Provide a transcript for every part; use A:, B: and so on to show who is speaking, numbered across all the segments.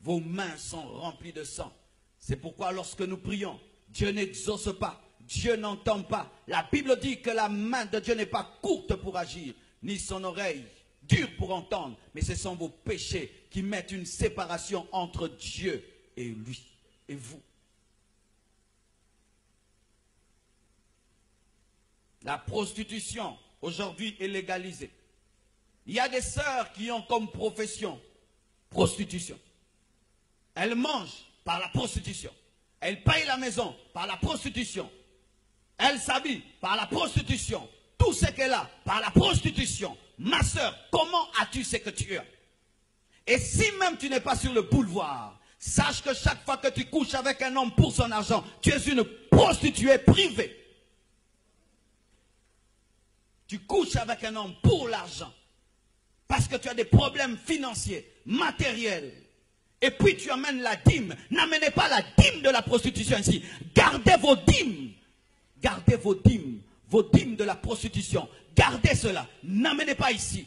A: Vos mains sont remplies de sang. C'est pourquoi lorsque nous prions, Dieu n'exauce pas, Dieu n'entend pas. La Bible dit que la main de Dieu n'est pas courte pour agir, ni son oreille dure pour entendre, mais ce sont vos péchés qui mettent une séparation entre Dieu et lui, et vous. La prostitution, aujourd'hui, est légalisée. Il y a des sœurs qui ont comme profession prostitution. Elles mangent par la prostitution. Elles payent la maison par la prostitution. Elles s'habillent par la prostitution. Tout ce qu'elle a par la prostitution. Ma sœur, comment as-tu ce que tu as? Et si même tu n'es pas sur le boulevard, sache que chaque fois que tu couches avec un homme pour son argent, tu es une prostituée privée. Tu couches avec un homme pour l'argent. Parce que tu as des problèmes financiers, matériels. Et puis tu amènes la dîme. N'amenez pas la dîme de la prostitution ici. Gardez vos dîmes. Gardez vos dîmes. Vos dîmes de la prostitution. Gardez cela. N'amenez pas ici.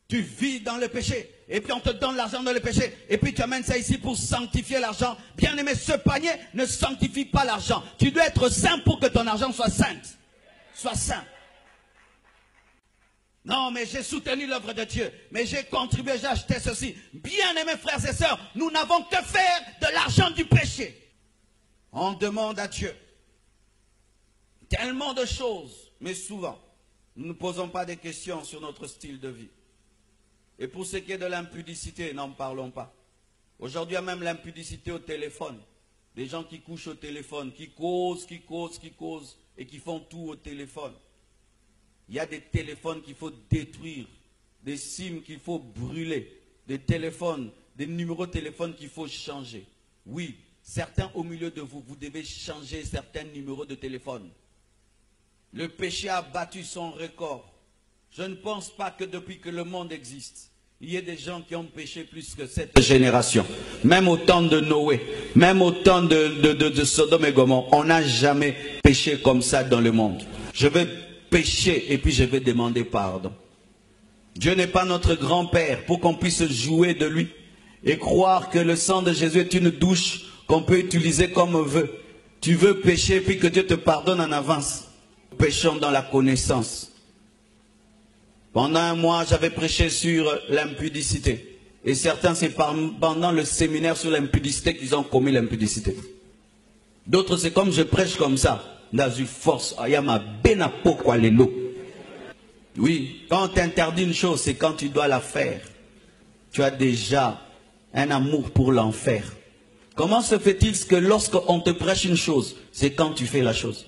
A: Tu vis dans le péché. Et puis on te donne l'argent dans le péché. Et puis tu amènes ça ici pour sanctifier l'argent. Bien aimé, ce panier ne sanctifie pas l'argent. Tu dois être saint pour que ton argent soit saint. Sois saint. Non, mais j'ai soutenu l'œuvre de Dieu. Mais j'ai contribué, j'ai acheté ceci. Bien aimés frères et sœurs, nous n'avons que faire de l'argent du péché. On demande à Dieu tellement de choses. Mais souvent, nous ne posons pas des questions sur notre style de vie. Et pour ce qui est de l'impudicité, n'en parlons pas. Aujourd'hui, il y a même l'impudicité au téléphone. Des gens qui couchent au téléphone, qui causent, et qui font tout au téléphone. Il y a des téléphones qu'il faut détruire, des SIM qu'il faut brûler, des téléphones, des numéros de téléphone qu'il faut changer. Oui, certains au milieu de vous, vous devez changer certains numéros de téléphone. Le péché a battu son record. Je ne pense pas que depuis que le monde existe, il y ait des gens qui ont péché plus que cette génération. Même au temps de Noé, même au temps de Sodome et Gomorrhe, on n'a jamais péché comme ça dans le monde. Je vais pécher et puis je vais demander pardon. Dieu n'est pas notre grand-père pour qu'on puisse jouer de lui et croire que le sang de Jésus est une douche qu'on peut utiliser comme on veut. Tu veux pécher puis que Dieu te pardonne en avance. Péchons dans la connaissance. Pendant un mois, j'avais prêché sur l'impudicité. Et certains, c'est pendant le séminaire sur l'impudicité qu'ils ont commis l'impudicité. D'autres, c'est comme je prêche comme ça. Dans une force, oui, quand on t'interdit une chose, c'est quand tu dois la faire. Tu as déjà un amour pour l'enfer. Comment se fait-il que lorsqu'on te prêche une chose, c'est quand tu fais la chose?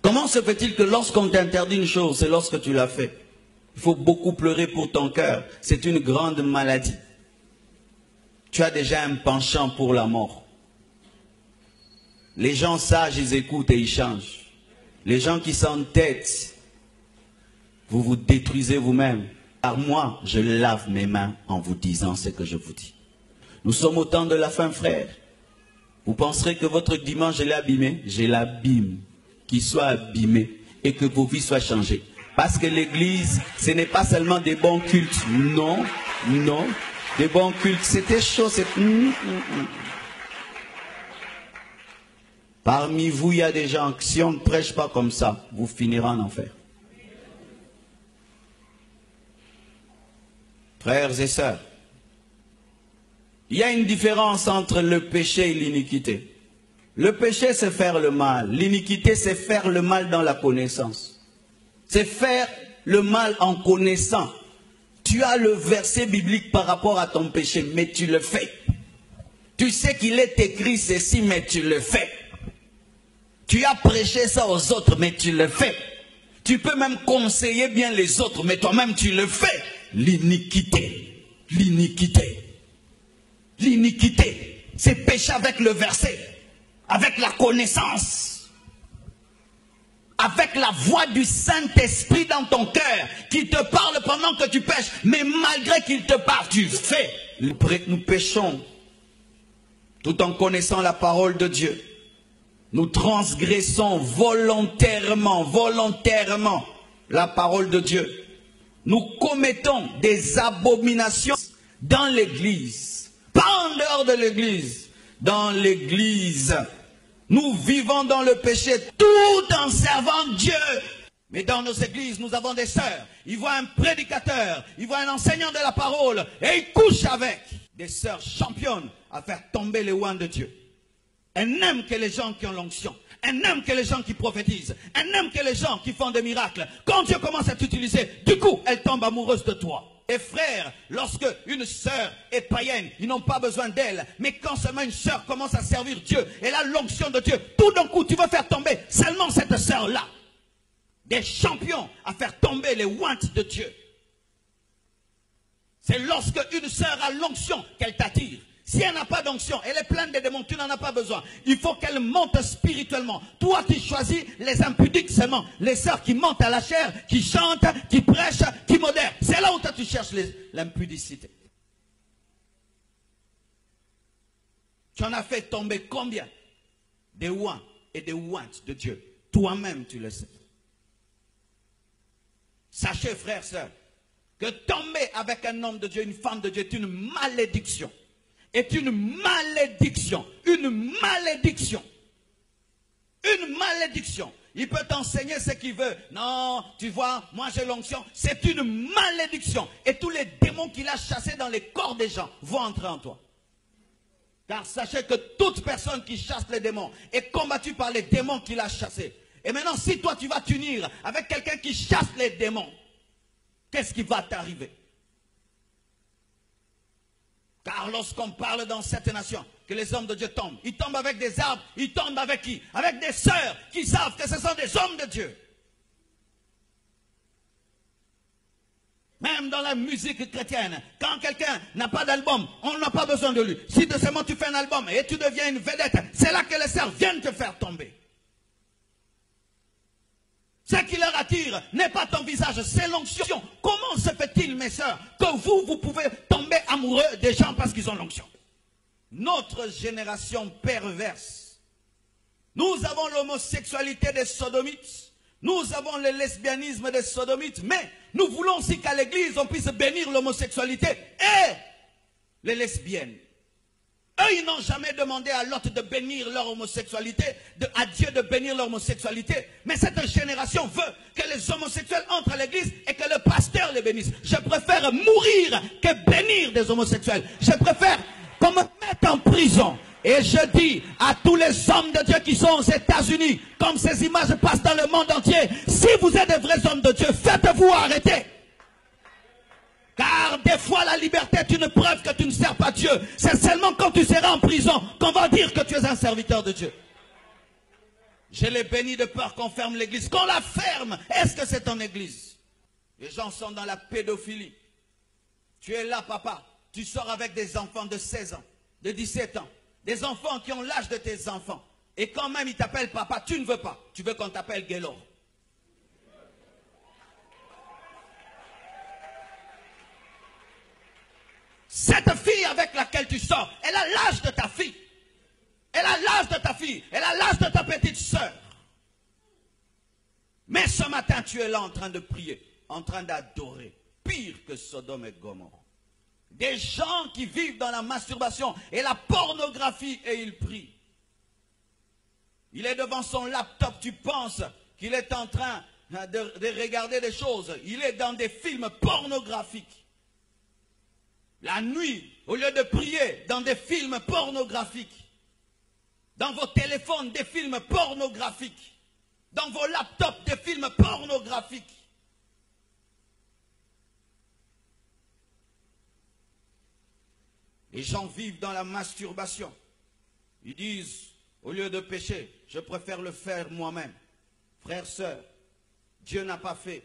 A: Comment se fait-il que lorsqu'on t'interdit une chose, c'est lorsque tu l'as fait? Il faut beaucoup pleurer pour ton cœur. C'est une grande maladie. Tu as déjà un penchant pour la mort. Les gens sages, ils écoutent et ils changent. Les gens qui s'entêtent, vous vous détruisez vous-même. Car moi, je lave mes mains en vous disant ce que je vous dis. Nous sommes au temps de la fin, frère. Vous penserez que votre dimanche, je l'ai abîmé? Je l'abîme. Qu'il soit abîmé et que vos vies soient changées. Parce que l'église, ce n'est pas seulement des bons cultes. Non, non. Des bons cultes, c'était chaud. Parmi vous, il y a des gens, si on ne prêche pas comme ça, vous finirez en enfer. Frères et sœurs, il y a une différence entre le péché et l'iniquité. Le péché, c'est faire le mal. L'iniquité, c'est faire le mal dans la connaissance. C'est faire le mal en connaissant. Tu as le verset biblique par rapport à ton péché, mais tu le fais. Tu sais qu'il est écrit ceci, mais tu le fais. Tu as prêché ça aux autres, mais tu le fais. Tu peux même conseiller bien les autres, mais toi-même tu le fais. L'iniquité. L'iniquité. L'iniquité. C'est pécher avec le verset. Avec la connaissance, avec la voix du Saint-Esprit dans ton cœur, qui te parle pendant que tu pêches, mais malgré qu'il te parle, tu fais. Nous péchons tout en connaissant la parole de Dieu. Nous transgressons volontairement la parole de Dieu. nous commettons des abominations dans l'église. Pas en dehors de l'église, dans l'église. Nous vivons dans le péché tout en servant Dieu. Mais dans nos églises, nous avons des sœurs. Ils voient un prédicateur, ils voient un enseignant de la parole et ils couchent avec. Des sœurs championnes à faire tomber les oins de Dieu. Elles n'aiment que les gens qui ont l'onction. Elles n'aiment que les gens qui prophétisent. Elles n'aiment que les gens qui font des miracles. Quand Dieu commence à t'utiliser, du coup, elles tombent amoureuses de toi. Et frères, lorsque une sœur est païenne, ils n'ont pas besoin d'elle. Mais quand seulement une sœur commence à servir Dieu, elle a l'onction de Dieu, tout d'un coup, tu veux faire tomber seulement cette sœur-là. Des champions à faire tomber les ouintes de Dieu. C'est lorsque une sœur a l'onction qu'elle t'attire. Si elle n'a pas d'onction, elle est pleine de démons, tu n'en as pas besoin. Il faut qu'elle monte spirituellement. Toi, tu choisis les impudiques seulement. Les sœurs qui montent à la chair, qui chantent, qui prêchent, qui modèrent. C'est là où toi, tu cherches l'impudicité. Tu en as fait tomber combien? Des ouins et des ouintes de Dieu. Toi-même, tu le sais. Sachez, frères, sœurs, que tomber avec un homme de Dieu, une femme de Dieu, est une malédiction. Est une malédiction. Une malédiction. Une malédiction. Il peut t'enseigner ce qu'il veut. Non, tu vois, moi j'ai l'onction. C'est une malédiction. Et tous les démons qu'il a chassés dans les corps des gens vont entrer en toi. Car sachez que toute personne qui chasse les démons est combattue par les démons qu'il a chassés. Et maintenant, si toi tu vas t'unir avec quelqu'un qui chasse les démons, qu'est-ce qui va t'arriver? Car lorsqu'on parle dans cette nation, que les hommes de Dieu tombent, ils tombent avec des arbres, ils tombent avec qui? Avec des sœurs qui savent que ce sont des hommes de Dieu. Même dans la musique chrétienne, quand quelqu'un n'a pas d'album, on n'a pas besoin de lui. Si de seulement tu fais un album et tu deviens une vedette, c'est là que les sœurs viennent te faire tomber. Ce qui leur attire n'est pas ton visage, c'est l'onction. Comment se fait-il, mes sœurs, que vous pouvez tomber amoureux des gens parce qu'ils ont l'onction? Notre génération perverse. Nous avons l'homosexualité des sodomites. Nous avons le lesbianisme des sodomites. Mais nous voulons aussi qu'à l'église, on puisse bénir l'homosexualité et les lesbiennes. Eux, ils n'ont jamais demandé à l'autre de bénir leur homosexualité, à Dieu de bénir leur homosexualité. Mais cette génération veut que les homosexuels entrent à l'église et que le pasteur les bénisse. Je préfère mourir que bénir des homosexuels. Je préfère qu'on me mette en prison. Et je dis à tous les hommes de Dieu qui sont aux États-Unis, comme ces images passent dans le monde entier, si vous êtes des vrais hommes de Dieu, faites-vous arrêter. Car des fois la liberté est une preuve que tu ne sers pas Dieu. C'est seulement quand tu seras en prison qu'on va dire que tu es un serviteur de Dieu. Je les bénis de peur qu'on ferme l'église. Qu'on la ferme, est-ce que c'est ton église? Les gens sont dans la pédophilie. Tu es là, papa. Tu sors avec des enfants de 16 ans, de 17 ans. Des enfants qui ont l'âge de tes enfants. Et quand même ils t'appellent papa, tu ne veux pas. Tu veux qu'on t'appelle Guélor. Cette fille avec laquelle tu sors, elle a l'âge de ta fille. Elle a l'âge de ta fille. Elle a l'âge de ta petite sœur. Mais ce matin, tu es là en train de prier, en train d'adorer. Pire que Sodome et Gomorrhe. Des gens qui vivent dans la masturbation et la pornographie et ils prient. Il est devant son laptop, tu penses qu'il est en train de regarder des choses. Il est dans des films pornographiques. La nuit, au lieu de prier, dans des films pornographiques. Dans vos téléphones, des films pornographiques. Dans vos laptops, des films pornographiques. Les gens vivent dans la masturbation. Ils disent, au lieu de pécher, je préfère le faire moi-même. Frères, sœurs, Dieu n'a pas fait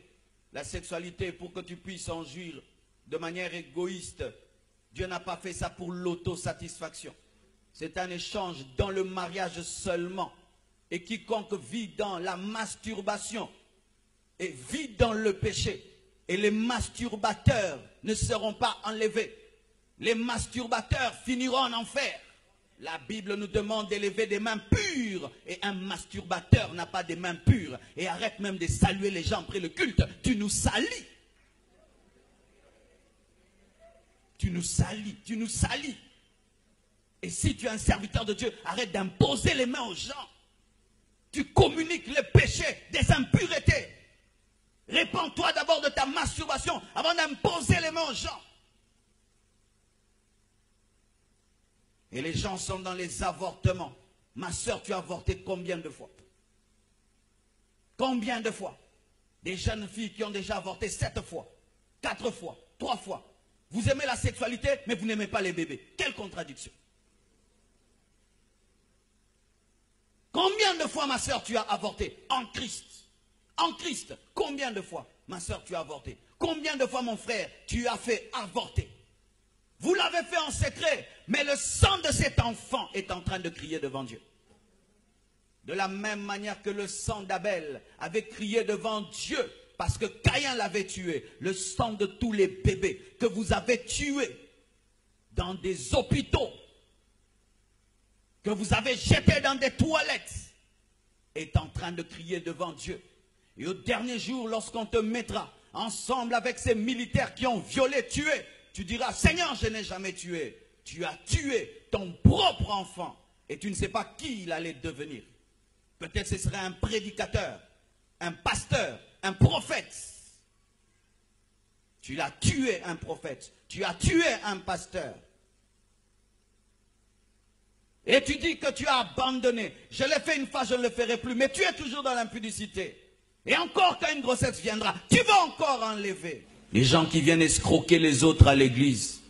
A: la sexualité pour que tu puisses en jouir de manière égoïste. Dieu n'a pas fait ça pour l'autosatisfaction. C'est un échange dans le mariage seulement. Et quiconque vit dans la masturbation et vit dans le péché, et les masturbateurs ne seront pas enlevés. Les masturbateurs finiront en enfer. La Bible nous demande d'élever des mains pures. Et un masturbateur n'a pas des mains pures. Et arrête même de saluer les gens après le culte. Tu nous salis. tu nous salis, tu nous salis. Et si tu es un serviteur de Dieu, arrête d'imposer les mains aux gens. Tu communiques les péchés, des impuretés. Répands-toi d'abord de ta masturbation avant d'imposer les mains aux gens. Et les gens sont dans les avortements. Ma soeur, tu as avorté combien de fois? Combien de fois? Des jeunes filles qui ont déjà avorté 7 fois, 4 fois, 3 fois. Vous aimez la sexualité, mais vous n'aimez pas les bébés. Quelle contradiction! Combien de fois, ma soeur, tu as avorté? En Christ. En Christ. Combien de fois, ma soeur, tu as avorté? Combien de fois, mon frère, tu as fait avorter? Vous l'avez fait en secret, mais le sang de cet enfant est en train de crier devant Dieu. De la même manière que le sang d'Abel avait crié devant Dieu, parce que Caïn l'avait tué, le sang de tous les bébés que vous avez tués dans des hôpitaux, que vous avez jetés dans des toilettes, est en train de crier devant Dieu. Et au dernier jour, lorsqu'on te mettra ensemble avec ces militaires qui ont violé, tué, tu diras, Seigneur, je n'ai jamais tué. Tu as tué ton propre enfant et tu ne sais pas qui il allait devenir. Peut-être ce serait un prédicateur, un pasteur, un prophète. Tu l'as tué, un prophète. Tu as tué un pasteur. Et tu dis que tu as abandonné. Je l'ai fait une fois, je ne le ferai plus. Mais tu es toujours dans l'impudicité. Et encore quand une grossesse viendra, tu vas encore enlever. Les gens qui viennent escroquer les autres à l'église.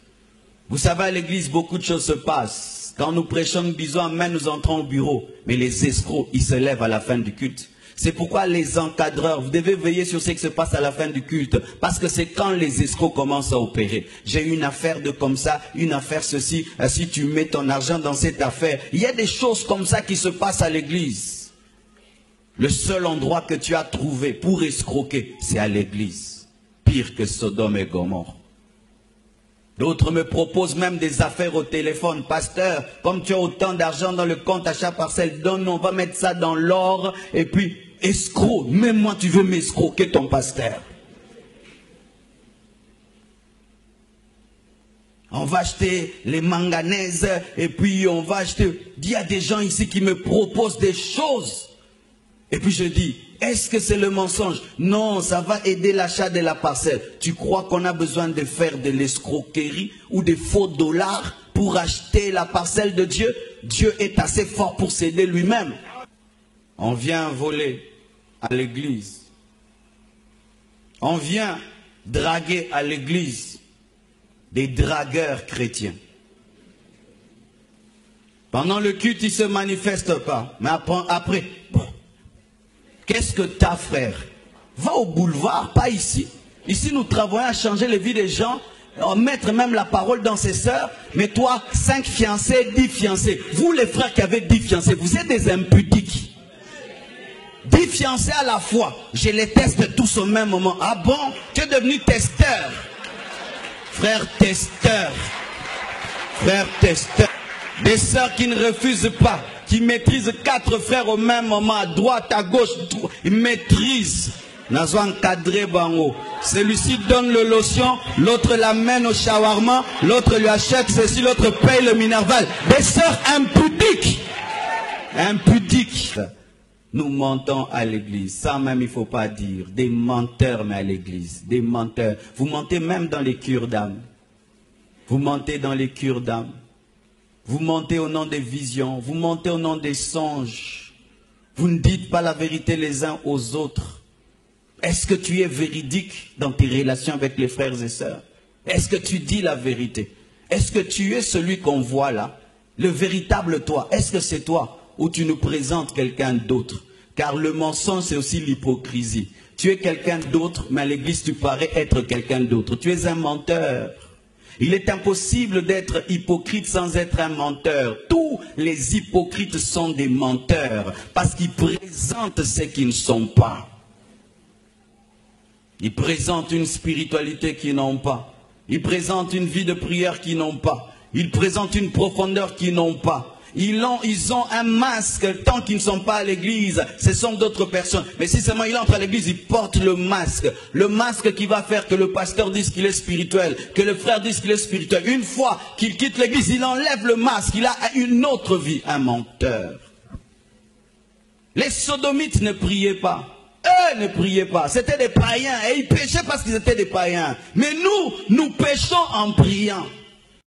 A: Vous savez, à l'église, beaucoup de choses se passent. Quand nous prêchons, nous disons amen, nous entrons au bureau. Mais les escrocs, ils se lèvent à la fin du culte. C'est pourquoi les encadreurs, vous devez veiller sur ce qui se passe à la fin du culte. Parce que c'est quand les escrocs commencent à opérer. J'ai une affaire de comme ça, une affaire ceci. Si tu mets ton argent dans cette affaire, il y a des choses comme ça qui se passent à l'église. Le seul endroit que tu as trouvé pour escroquer, c'est à l'église. Pire que Sodome et Gomorrhe. D'autres me proposent même des affaires au téléphone. Pasteur, comme tu as autant d'argent dans le compte à chaque parcelle, donne, on va mettre ça dans l'or. Et puis, escroc, même moi tu veux m'escroquer ton pasteur. On va acheter les manganèses et puis on va acheter... Il y a des gens ici qui me proposent des choses. Et puis je dis, est-ce que c'est le mensonge? Non, ça va aider l'achat de la parcelle. Tu crois qu'on a besoin de faire de l'escroquerie ou des faux dollars pour acheter la parcelle de Dieu? Dieu est assez fort pour s'aider lui-même. On vient voler à l'église. On vient draguer à l'église des dragueurs chrétiens. Pendant le culte, ils ne se manifestent pas. Mais après bon, qu'est-ce que t'as, frère? Va au boulevard, pas ici. Ici, nous travaillons à changer les vies des gens, à mettre même la parole dans ses sœurs. Mais toi, 5 fiancés, 10 fiancés. Vous, les frères qui avez 10 fiancés, vous êtes des impudiques. 10 fiancés à la fois. Je les teste tous au même moment. Ah bon? Tu es devenu testeur. Frère testeur. Frère testeur. Des sœurs qui ne refusent pas, qui maîtrisent 4 frères au même moment, à droite, à gauche, ils maîtrisent. Nazo encadré bango. Celui-ci donne le lotion, l'autre l'amène au shawarma, l'autre lui achète ceci, l'autre paye le minerval. Des sœurs impudiques. Impudiques. Nous mentons à l'église. Ça même, il ne faut pas dire. Des menteurs, mais à l'église. Des menteurs. Vous mentez même dans les cures d'âme. Vous mentez dans les cures d'âme. Vous mentez au nom des visions. Vous mentez au nom des songes. Vous ne dites pas la vérité les uns aux autres. Est-ce que tu es véridique dans tes relations avec les frères et sœurs? Est-ce que tu dis la vérité? Est-ce que tu es celui qu'on voit là? Le véritable toi, est-ce que c'est toi? Ou tu nous présentes quelqu'un d'autre? Car le mensonge, c'est aussi l'hypocrisie. Tu es quelqu'un d'autre, mais à l'église, tu parais être quelqu'un d'autre. Tu es un menteur. Il est impossible d'être hypocrite sans être un menteur. Tous les hypocrites sont des menteurs parce qu'ils présentent ce qu'ils ne sont pas. Ils présentent une spiritualité qu'ils n'ont pas. Ils présentent une vie de prière qu'ils n'ont pas. Ils présentent une profondeur qu'ils n'ont pas. ils ont un masque tant qu'ils ne sont pas à l'église. Ce sont d'autres personnes. Mais si seulement il entre à l'église, il porte le masque. Le masque qui va faire que le pasteur dise qu'il est spirituel, que le frère dise qu'il est spirituel. Une fois qu'il quitte l'église, il enlève le masque. Il a une autre vie, un menteur. Les sodomites ne priaient pas. Eux ne priaient pas. C'était des païens. Et ils péchaient parce qu'ils étaient des païens. Mais nous péchons en priant.